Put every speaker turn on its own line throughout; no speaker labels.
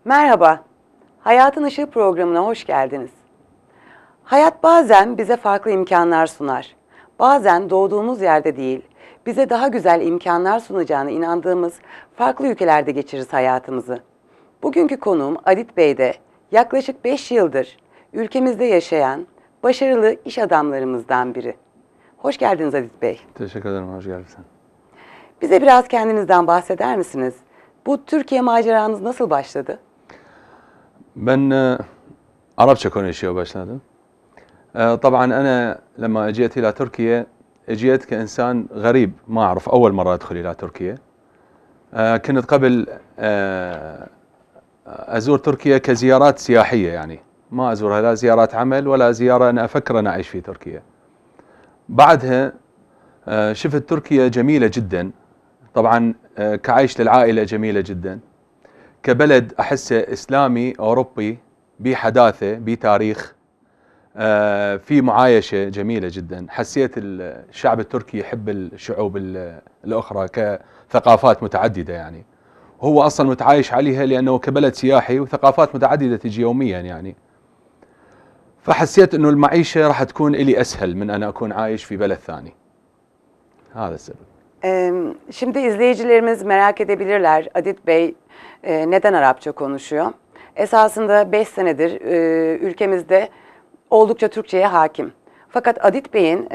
Merhaba, Hayatın Işığı programına hoş geldiniz. Hayat bazen bize farklı imkanlar sunar. Bazen doğduğumuz yerde değil, bize daha güzel imkanlar sunacağına inandığımız farklı ülkelerde geçiririz hayatımızı. Bugünkü konuğum Adit Bey de yaklaşık 5 yıldır ülkemizde yaşayan başarılı iş adamlarımızdan biri. Hoş geldiniz Adit Bey.
Teşekkür ederim, hoş geldin.
Bize biraz kendinizden bahseder misiniz? Bu Türkiye maceranız nasıl başladı?
Ben عربشة konuşuyor başladım. طبعا أنا لما جيت إلى تركيا جيت كإنسان غريب ما أعرف أول مرة أدخل إلى تركيا. كنت قبل أزور تركيا كزيارات سياحية يعني ما أزورها لا زيارات عمل ولا زيارة أنا أفكر أن أعيش في تركيا. بعدها شفت تركيا جميلة جدا طبعا كعيش للعائلة جميلة جدا كبلد أحسه إسلامي أوروبي بحداثة بتاريخ في معايشة جميلة جدا حسيت الشعب التركي يحب الشعوب الأخرى كثقافات متعددة يعني هو أصلا متعايش عليها لأنه كبلد سياحي وثقافات متعددة تجي يوميا يعني فحسيت أنه المعيشة راح تكون إلي أسهل من أن أكون عايش في بلد ثاني هذا السبب.
Şimdi izleyicilerimiz merak edebilirler. Adit Bey neden Arapça konuşuyor? Esasında 5 senedir ülkemizde oldukça Türkçe'ye hakim. Fakat Adit Bey'in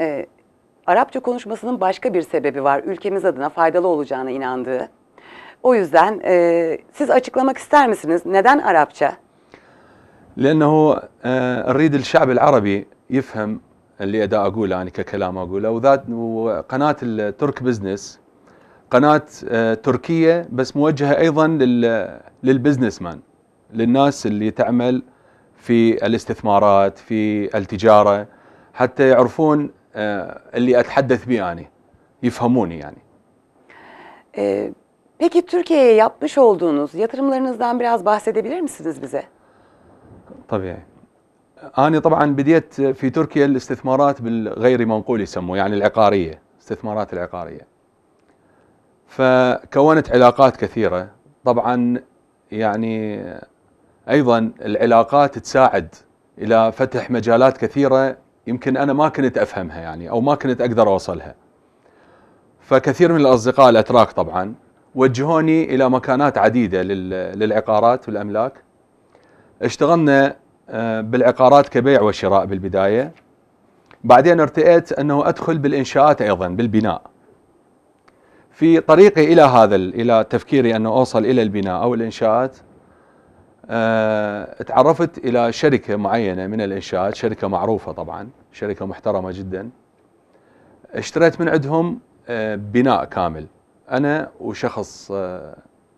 Arapça konuşmasının başka bir sebebi var. Ülkemiz adına faydalı olacağına inandığı. O yüzden siz açıklamak ister misiniz? Neden Arapça?
لأنه نريد الشعب العربي يفهم اللي أدا أقوله يعني ككلام أقوله وقناة الترك بزنس قناة تركية بس موجهة أيضا للبزنس مان للناس اللي تعمل في الاستثمارات في التجارة حتى يعرفون اللي أتحدث به يعني يفهموني يعني.
Peki Türkiye'ye yapmış olduğunuz yatırımlarınızdan biraz bahsedebilir misiniz bize?
طبيعي. أنا طبعا بديت في تركيا الاستثمارات بالغير منقول يسموه يعني العقارية استثمارات العقارية فكونت علاقات كثيرة طبعا يعني أيضا العلاقات تساعد إلى فتح مجالات كثيرة يمكن أنا ما كنت أفهمها يعني أو ما كنت أقدر أوصلها فكثير من الأصدقاء الأتراك طبعا وجهوني إلى مكانات عديدة للعقارات والأملاك اشتغلنا بالعقارات كبيع وشراء بالبداية بعدين ارتئيت أنه أدخل بالإنشاءات أيضا بالبناء في طريقي إلى تفكيري أنه أوصل إلى البناء أو الإنشاءات تعرفت إلى شركة معينة من الإنشاءات شركة معروفة طبعا شركة محترمة جدا اشتريت من عندهم بناء كامل أنا وشخص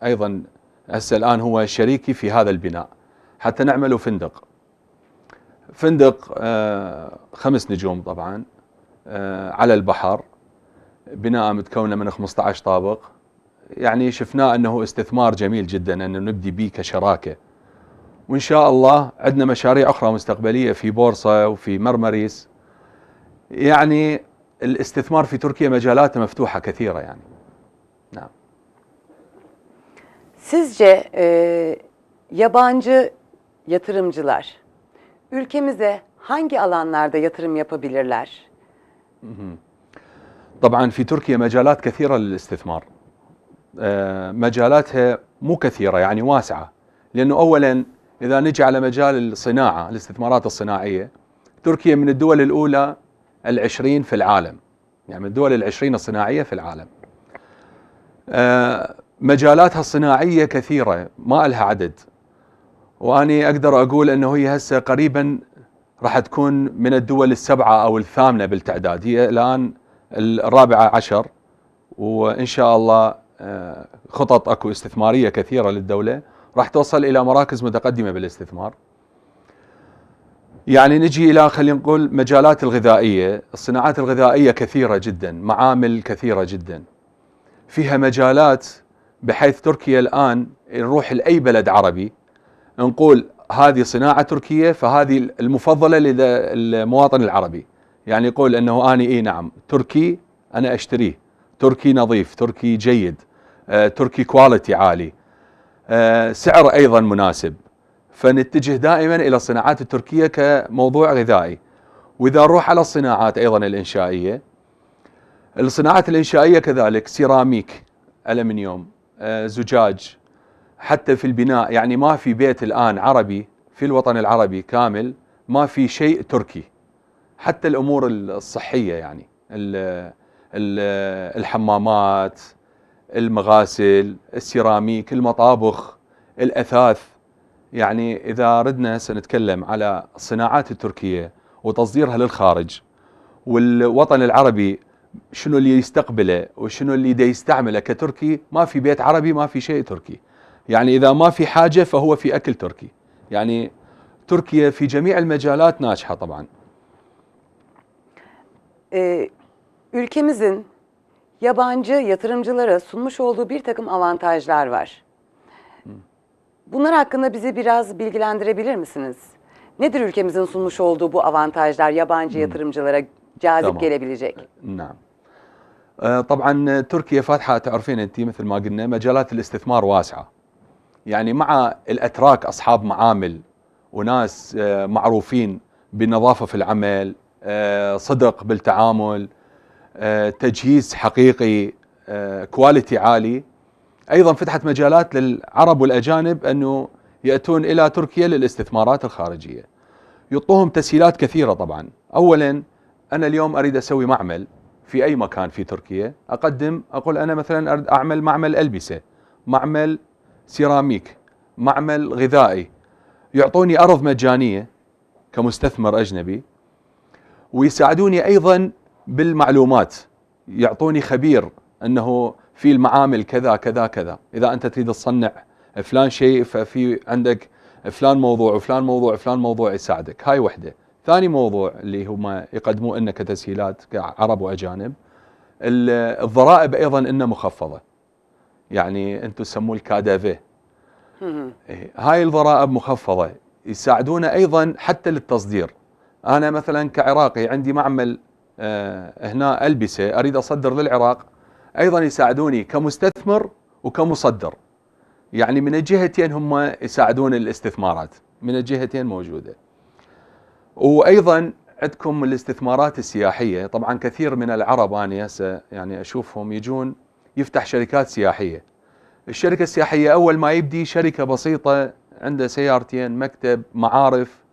أيضا هسه الآن هو شريكي في هذا البناء حتى نعمل فندق 5 نجوم طبعا على البحر بناء متكونة من 15 طابق يعني شفناه أنه استثمار جميل جدا أنه نبدي به كشراكة وإن شاء الله عندنا مشاريع أخرى مستقبلية في بورصة وفي مرمريس يعني الاستثمار في تركيا مجالاته مفتوحة كثيرة يعني نعم.
Sizce yabancı yatırımcılar ülkemize hangi alanlarda yatırım yapabilirler?
طبعا في تركيا مجالات كثيرة للاستثمار مجالاتها مو كثيرة يعني واسعة لأنه أولا إذا نجي على مجال الصناعة الاستثمارات الصناعية تركيا من الدول الأولى 20 في العالم يعني من الدول 20 الصناعية في العالم مجالاتها الصناعية كثيرة ما لها عدد وأني أقدر أقول أنه هي هسه قريبا راح تكون من الدول 7 أو 8 بالتعداد هي الآن 14 وإن شاء الله خطط أكو استثمارية كثيرة للدولة راح توصل إلى مراكز متقدمة بالاستثمار يعني نجي إلى خلينا نقول مجالات الغذائية الصناعات الغذائية كثيرة جدا معامل كثيرة جدا فيها مجالات بحيث تركيا الآن نروح لأي بلد عربي نقول هذه صناعة تركية فهذه المفضلة للمواطن العربي يعني يقول أنه أنا نعم تركي أنا أشتريه تركي نظيف تركي جيد تركي كواليتي عالي سعر أيضا مناسب، فنتجه دائما إلى الصناعات التركية كموضوع غذائي. وإذا نروح على الصناعات أيضا الإنشائية، الصناعات الإنشائية كذلك سيراميك، ألمنيوم، زجاج، حتى في البناء. يعني ما في بيت الآن عربي في الوطن العربي كامل ما في شيء تركي. حتى الأمور الصحية، يعني الحمامات، المغاسل، السيراميك، المطابخ، الأثاث. يعني إذا ردنا سنتكلم على الصناعات التركية وتصديرها للخارج، والوطن العربي شنو اللي يستقبله وشنو اللي دا يستعمله كتركي، ما في بيت عربي ما في شيء تركي. يعني إذا ما في حاجة فهو في أكل تركي. يعني تركيا في جميع المجالات ناجحة طبعا.
Ülkemizin yabancı yatırımcılara sunmuş olduğu bir takım avantajlar var. Bunlar hakkında bizi biraz bilgilendirebilir misiniz? Nedir ülkemizin sunmuş olduğu bu avantajlar yabancı yatırımcılara cazip
تمام.
gelebilecek?
نعم. طبعا تركيا فاتحة، تعرفين أنت مثل ما قلنا مجالات الاستثمار واسعة. يعني مع الأتراك أصحاب معامل وناس معروفين بالنظافة في العمل، صدق بالتعامل، تجهيز حقيقي، كواليتي عالي. أيضا فتحت مجالات للعرب والأجانب أنه يأتون إلى تركيا للاستثمارات الخارجية. يعطوهم تسهيلات كثيرة طبعا. أولا أنا اليوم أريد أسوي معمل في أي مكان في تركيا، أقول أنا مثلا أريد أعمل معمل ألبسة، معمل سيراميك، معمل غذائي. يعطوني أرض مجانية كمستثمر أجنبي، ويساعدوني أيضا بالمعلومات. يعطوني خبير أنه في المعامل كذا كذا كذا، إذا أنت تريد تصنع فلان شيء ففي عندك فلان موضوع وفلان موضوع وفلان موضوع يساعدك. هاي وحدة. ثاني موضوع اللي هم يقدموا لنا كتسهيلات كعرب وأجانب، الضرائب أيضا إنها مخفضة. يعني أنتم تسموه الكادافي. هاي الضرائب مخفضة، يساعدونا أيضا حتى للتصدير. أنا مثلا كعراقي عندي معمل هنا ألبسة أريد أصدر للعراق، أيضا يساعدوني كمستثمر وكمصدر. يعني من الجهتين هم يساعدون الاستثمارات، من الجهتين موجودة. وأيضا عندكم الاستثمارات السياحية. طبعا كثير من العرب أنا هسه يعني أشوفهم يجون يفتح شركات سياحية. الشركة السياحية أول ما يبدي شركة بسيطة، عنده سيارتين، مكتب، معارف،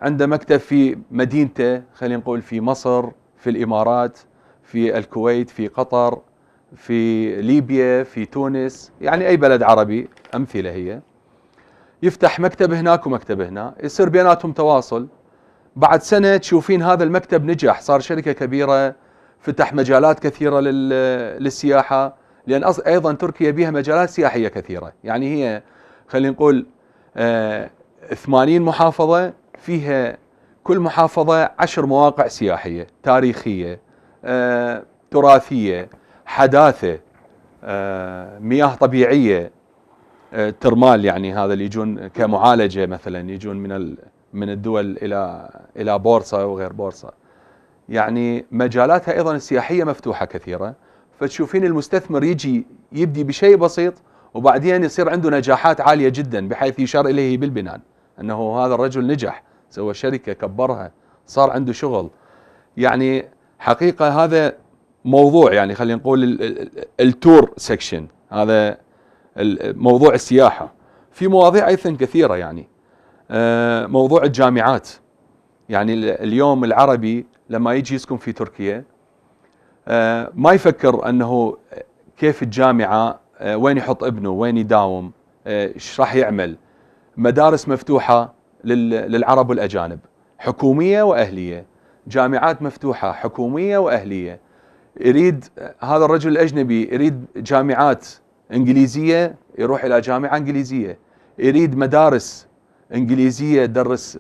عنده مكتب في مدينته، خلينا نقول في مصر، في الإمارات، في الكويت، في قطر، في ليبيا، في تونس، يعني أي بلد عربي، أمثلة هي. يفتح مكتب هناك ومكتب هنا، يصير بيناتهم تواصل. بعد سنة تشوفين هذا المكتب نجح، صار شركة كبيرة، فتح مجالات كثيرة للسياحة. لأن أيضا تركيا بها مجالات سياحية كثيرة. يعني هي خلينا نقول 80 محافظة، فيها كل محافظة 10 مواقع سياحية تاريخية، تراثية، حداثة، مياه طبيعية، ترمال. يعني هذا اللي يجون كمعالجة مثلا، يجون من الدول إلى بورصة وغير بورصة. يعني مجالاتها أيضا السياحية مفتوحة كثيرة. فتشوفين المستثمر يجي يبدي بشيء بسيط، وبعدين يصير عنده نجاحات عالية جدا بحيث يشار إليه بالبنان أنه هذا الرجل نجح، سوى شركة، كبرها، صار عنده شغل. يعني حقيقة هذا موضوع، يعني خلينا نقول التور سكشن، هذا موضوع السياحة. في مواضيع أيضا كثيرة، يعني موضوع الجامعات. يعني اليوم العربي لما يجي يسكن في تركيا ما يفكر أنه كيف الجامعة، وين يحط ابنه، وين يداوم، ايش راح يعمل. مدارس مفتوحة للعرب والأجانب، حكومية وأهلية، جامعات مفتوحة حكومية وأهلية. يريد هذا الرجل الأجنبي يريد جامعات إنجليزية، يروح إلى جامعة إنجليزية. يريد مدارس إنجليزية تدرس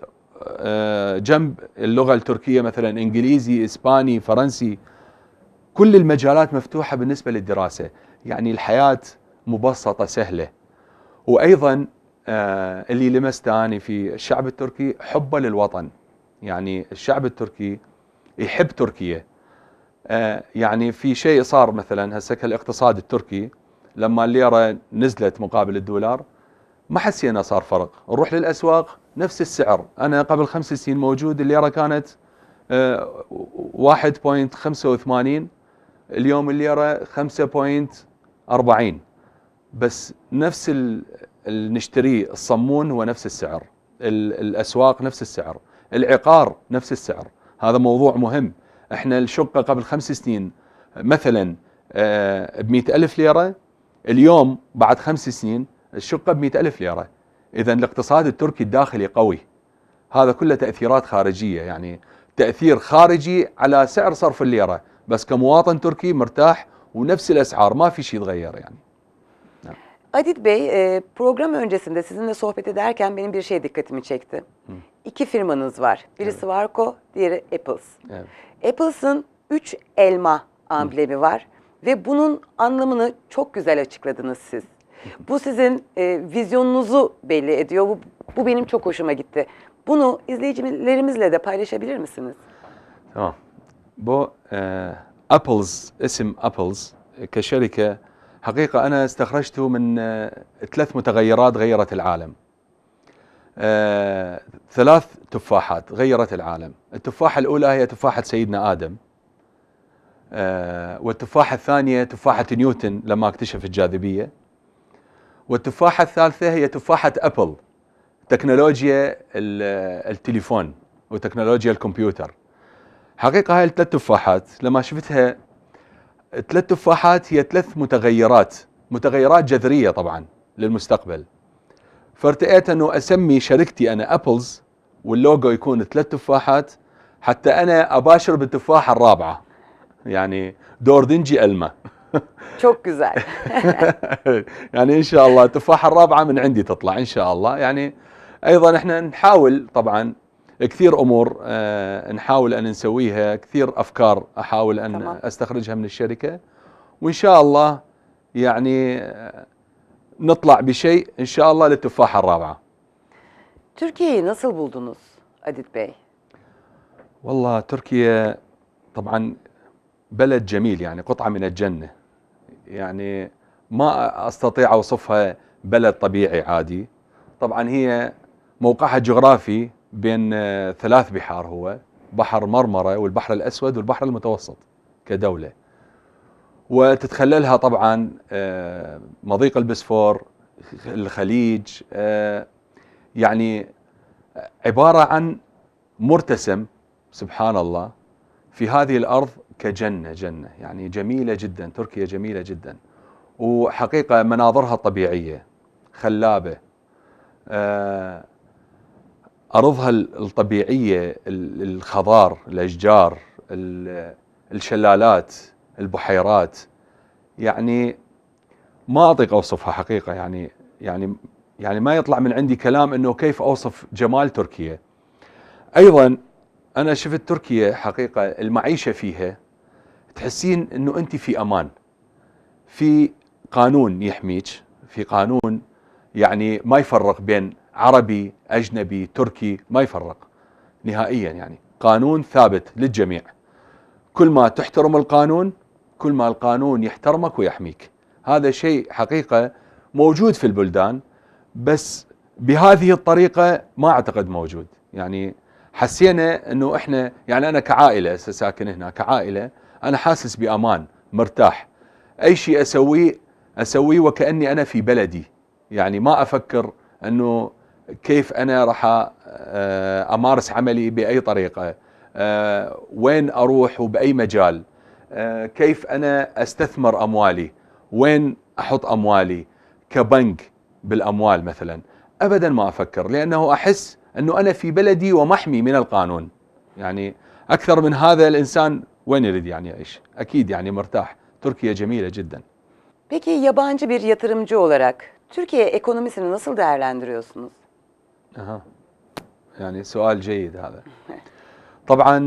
جنب اللغة التركية، مثلا إنجليزي، إسباني، فرنسي. كل المجالات مفتوحة بالنسبة للدراسة. يعني الحياة مبسطة سهلة. وأيضا اللي لمسته أنا في الشعب التركي حبه للوطن. يعني الشعب التركي يحب تركيا. يعني في شيء صار مثلا هسه الاقتصاد التركي لما الليرة نزلت مقابل الدولار ما حسينا صار فرق. نروح للأسواق نفس السعر. أنا قبل 5 سنين موجود الليرة كانت 1.85، اليوم الليرة 5.40، بس نفس نشتري الصمون هو نفس السعر، الأسواق نفس السعر، العقار نفس السعر. هذا موضوع مهم. احنا الشقة قبل 5 سنين مثلا ب100,000 ليرة، اليوم بعد 5 سنين الشقة ب100,000 ليرة. إذا الاقتصاد التركي الداخلي قوي. هذا كله تأثيرات خارجية، يعني تأثير خارجي على سعر صرف الليرة، بس كمواطن تركي مرتاح ونفس الأسعار، ما في شيء تغير يعني.
Adit Bey, program öncesinde sizinle sohbet ederken benim bir şey dikkatimi çekti. İki firmanız var. Birisi Varco, diğeri Apples.
Evet.
Apples'ın 3 elma amblemi var ve bunun anlamını çok güzel açıkladınız siz. Bu sizin vizyonunuzu belli ediyor. Bu benim çok hoşuma gitti. Bunu izleyicilerimizle de paylaşabilir misiniz?
تمام. بو أبلز، اسم أبلز كشركة حقيقة أنا استخرجته من 3 متغيرات غيرت العالم. 3 تفاحات غيرت العالم. التفاحة الأولى هي تفاحة سيدنا آدم، والتفاحة الثانية تفاحة نيوتن لما اكتشف الجاذبية، والتفاحة الثالثة هي تفاحة أبل، تكنولوجيا التليفون وتكنولوجيا الكمبيوتر. حقيقة هاي ال3 تفاحات لما شفتها، 3 تفاحات هي 3 متغيرات جذرية طبعا للمستقبل. فارتئيت انه اسمي شركتي انا أبلز، واللوجو يكون 3 تفاحات حتى انا اباشر بالتفاحة الرابعة، يعني دوردنجي ألما.
Çok güzel.
يعني ان شاء الله التفاحة الرابعة من عندي تطلع ان شاء الله. يعني ايضا احنا نحاول طبعا كثير امور نحاول ان نسويها، كثير افكار احاول ان
تمام.
استخرجها من الشركة، وان شاء الله يعني نطلع بشيء ان شاء الله للتفاحة الرابعة.
Türkiye'yi nasıl buldunuz Adit Bey?
والله تركيا طبعا بلد جميل، يعني قطعة من الجنة. يعني ما استطيع اوصفها بلد طبيعي عادي. طبعا هي موقعها الجغرافي بين 3 بحار، هو بحر مرمرة والبحر الأسود والبحر المتوسط كدولة، وتتخللها طبعا مضيق البسفور، الخليج، يعني عبارة عن مرتسم سبحان الله في هذه الأرض كجنة، جنة يعني جميلة جدا. تركيا جميلة جدا، وحقيقة مناظرها الطبيعية خلابة، أرضها الطبيعية، الخضار، الأشجار، الشلالات، البحيرات، يعني ما أطيق أوصفها حقيقة. يعني ما يطلع من عندي كلام إنه كيف أوصف جمال تركيا. أيضا أنا شفت تركيا حقيقة المعيشة فيها تحسين إنه أنت في أمان، في قانون يحميك، في قانون يعني ما يفرق بين عربي أجنبي تركي، ما يفرق نهائيا، يعني قانون ثابت للجميع. كل ما تحترم القانون كل ما القانون يحترمك ويحميك. هذا شيء حقيقة موجود في البلدان، بس بهذه الطريقة ما أعتقد موجود. يعني حسينا أنه إحنا، يعني أنا كعائلة ساكن هنا، كعائلة أنا حاسس بأمان، مرتاح. أي شيء أسويه وكأني أنا في بلدي. يعني ما أفكر أنه كيف أنا راح أمارس عملي بأي طريقة، وين أروح وبأي مجال، كيف أنا أستثمر أموالي، وين أحط أموالي كبنك بالأموال مثلا. أبدا ما أفكر، لأنه أحس أنه أنا في بلدي ومحمي من القانون. يعني أكثر من هذا الإنسان وين يريد يعني يعيش؟ أكيد يعني مرتاح. تركيا جميلة جدا.
Peki yabancı bir yatırımcı olarak Türkiye ekonomisini nasıl değerlendiriyorsunuz?
يعني سؤال جيد هذا. طبعا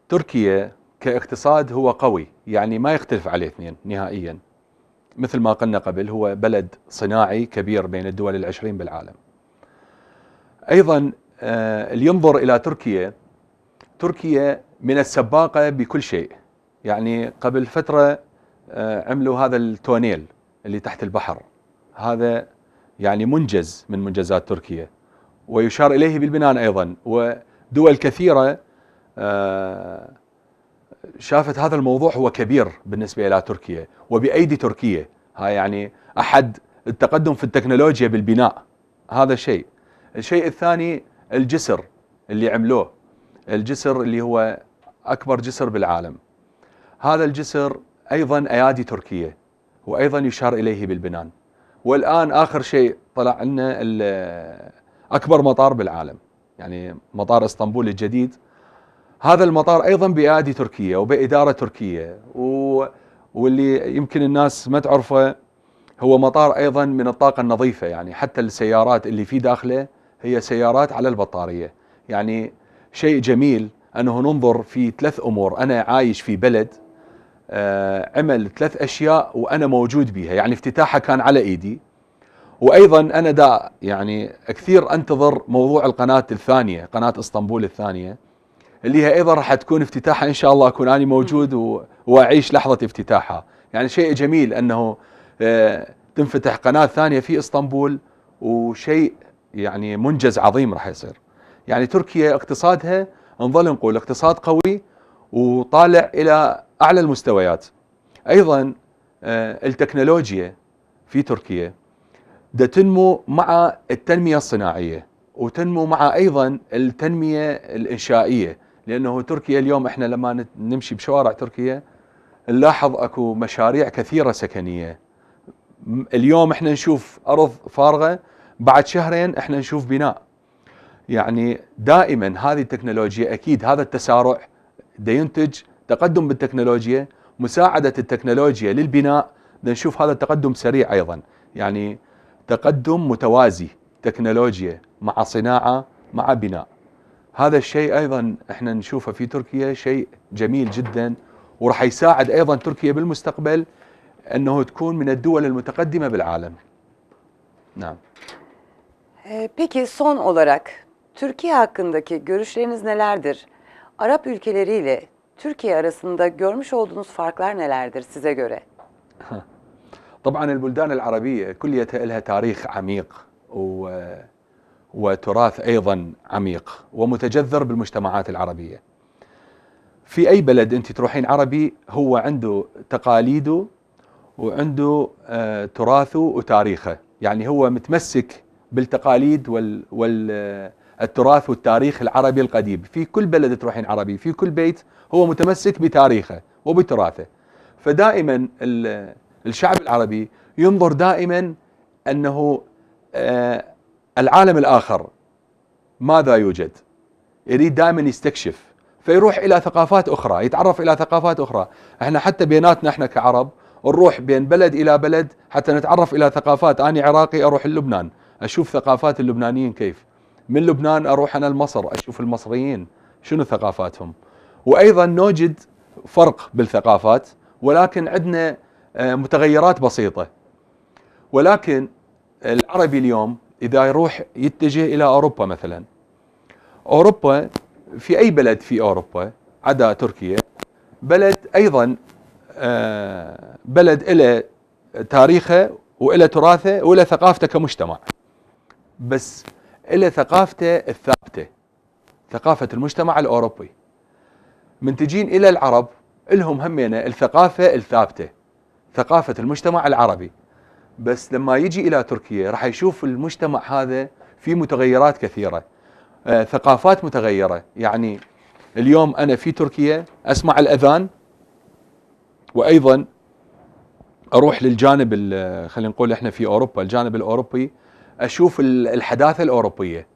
تركيا كاقتصاد هو قوي، يعني ما يختلف عليه اثنين نهائيا. مثل ما قلنا قبل هو بلد صناعي كبير بين الدول 20 بالعالم. أيضا اللي ينظر إلى تركيا، تركيا من السباقة بكل شيء. يعني قبل فترة عملوا هذا التونيل اللي تحت البحر، هذا يعني منجز من منجزات تركيا ويشار إليه بالبنان أيضا. ودول كثيرة شافت هذا الموضوع هو كبير بالنسبة إلى تركيا وبأيدي تركيا. هاي يعني أحد التقدم في التكنولوجيا بالبناء، هذا شيء. الشيء الثاني الجسر اللي عملوه، الجسر اللي هو أكبر جسر بالعالم، هذا الجسر أيضا أيادي تركيا وأيضا يشار إليه بالبنان. والآن آخر شيء طلع لنا أكبر مطار بالعالم، يعني مطار اسطنبول الجديد، هذا المطار أيضا بأيادي تركيا وبإدارة تركيا. واللي يمكن الناس ما تعرفه، هو مطار أيضا من الطاقة النظيفة، يعني حتى السيارات اللي في داخله هي سيارات على البطارية. يعني شيء جميل أنه ننظر في 3 أمور. أنا عايش في بلد عمل 3 أشياء وأنا موجود بها، يعني افتتاحها كان على إيدي. وأيضا أنا يعني كثير أنتظر موضوع القناة الثانية، قناة اسطنبول الثانية، اللي هي أيضا راح تكون افتتاحها إن شاء الله أكون أنا موجود وأعيش لحظة افتتاحها. يعني شيء جميل أنه تنفتح قناة ثانية في اسطنبول، وشيء يعني منجز عظيم راح يصير. يعني تركيا اقتصادها نظل نقول اقتصاد قوي وطالع إلى أعلى المستويات. أيضا التكنولوجيا في تركيا تنمو مع التنمية الصناعية وتنمو مع أيضا التنمية الإنشائية، لأنه تركيا اليوم إحنا لما نمشي بشوارع تركيا نلاحظ أكو مشاريع كثيرة سكنية. اليوم إحنا نشوف أرض فارغة، بعد شهرين إحنا نشوف بناء. يعني دائما هذه التكنولوجيا أكيد هذا التسارع ينتج تقدم بالتكنولوجيا، مساعدة التكنولوجيا للبناء نشوف هذا التقدم سريع أيضا. يعني تقدم متوازي، تكنولوجيا مع صناعة مع بناء. هذا الشيء أيضا احنا نشوفه في تركيا شيء جميل جدا، ورح يساعد أيضا تركيا بالمستقبل أنه تكون من الدول المتقدمة بالعالم. نعم.
Peki son olarak Türkiye hakkındaki görüşleriniz nelerdir? Arap ülkeleriyle Türkiye arasında görmüş olduğunuz farklar nelerdir size göre?
طبعا البلدان العربية كليتها لها تاريخ عميق وتراث أيضا عميق ومتجذر بالمجتمعات العربية. في أي بلد أنت تروحين عربي هو عنده تقاليده وعنده تراثه وتاريخه، يعني هو متمسك بالتقاليد والتراث والتاريخ العربي القديم. في كل بلد تروحين عربي، في كل بيت هو متمسك بتاريخه وبتراثه. فدائما الشعب العربي ينظر دائما أنه العالم الآخر ماذا يوجد، يريد دائما يستكشف، فيروح إلى ثقافات أخرى، يتعرف إلى ثقافات أخرى. احنا حتى بيناتنا احنا كعرب نروح بين بلد إلى بلد حتى نتعرف إلى ثقافات. أنا عراقي أروح للبنان أشوف ثقافات اللبنانيين كيف، من لبنان أروح أنا لمصر أشوف المصريين شنو ثقافاتهم. وأيضا نوجد فرق بالثقافات، ولكن عندنا متغيرات بسيطة. ولكن العربي اليوم إذا يروح يتجه إلى أوروبا مثلا، أوروبا في أي بلد في أوروبا عدا تركيا بلد أيضا بلد إلى تاريخه وإلى تراثه وإلى ثقافته كمجتمع، بس إلى ثقافته الثابتة، ثقافة المجتمع الأوروبي. من تجين إلى العرب لهم همينة الثقافة الثابتة، ثقافة المجتمع العربي. بس لما يجي إلى تركيا راح يشوف المجتمع هذا في متغيرات كثيرة، ثقافات متغيرة. يعني اليوم أنا في تركيا أسمع الأذان، وأيضا أروح للجانب خلينا نقول إحنا في أوروبا الجانب الأوروبي، أشوف الحداثة الأوروبية،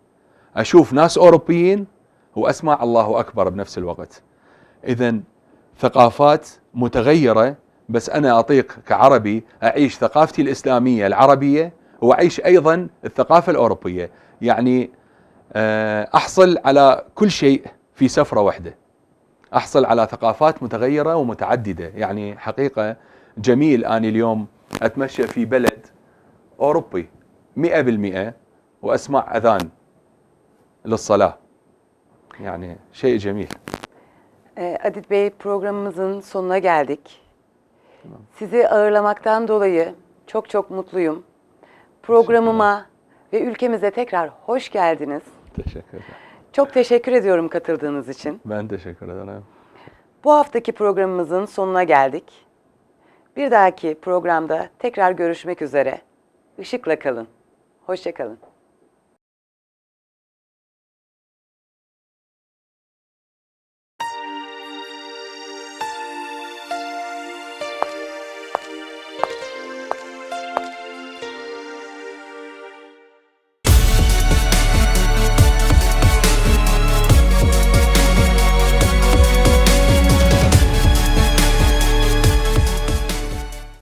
أشوف ناس أوروبيين وأسمع الله أكبر بنفس الوقت. إذن ثقافات متغيرة، بس أنا أطيق كعربي أعيش ثقافتي الإسلامية العربية وأعيش أيضا الثقافة الأوروبية. يعني أحصل على كل شيء في سفرة واحدة، أحصل على ثقافات متغيرة ومتعددة. يعني حقيقة جميل أني اليوم أتمشى في بلد أوروبي 100% وأسمع أذان للصلاة، يعني شيء جميل.
Adit Bey, programımızın sonuna geldik. Sizi ağırlamaktan dolayı çok çok mutluyum. Programıma ve ülkemize tekrar hoş geldiniz.
Teşekkür ederim.
Çok teşekkür ediyorum katıldığınız için.
Ben teşekkür ederim.
Bu haftaki programımızın sonuna geldik. Bir dahaki programda tekrar görüşmek üzere. Işıkla kalın. Hoşça kalın.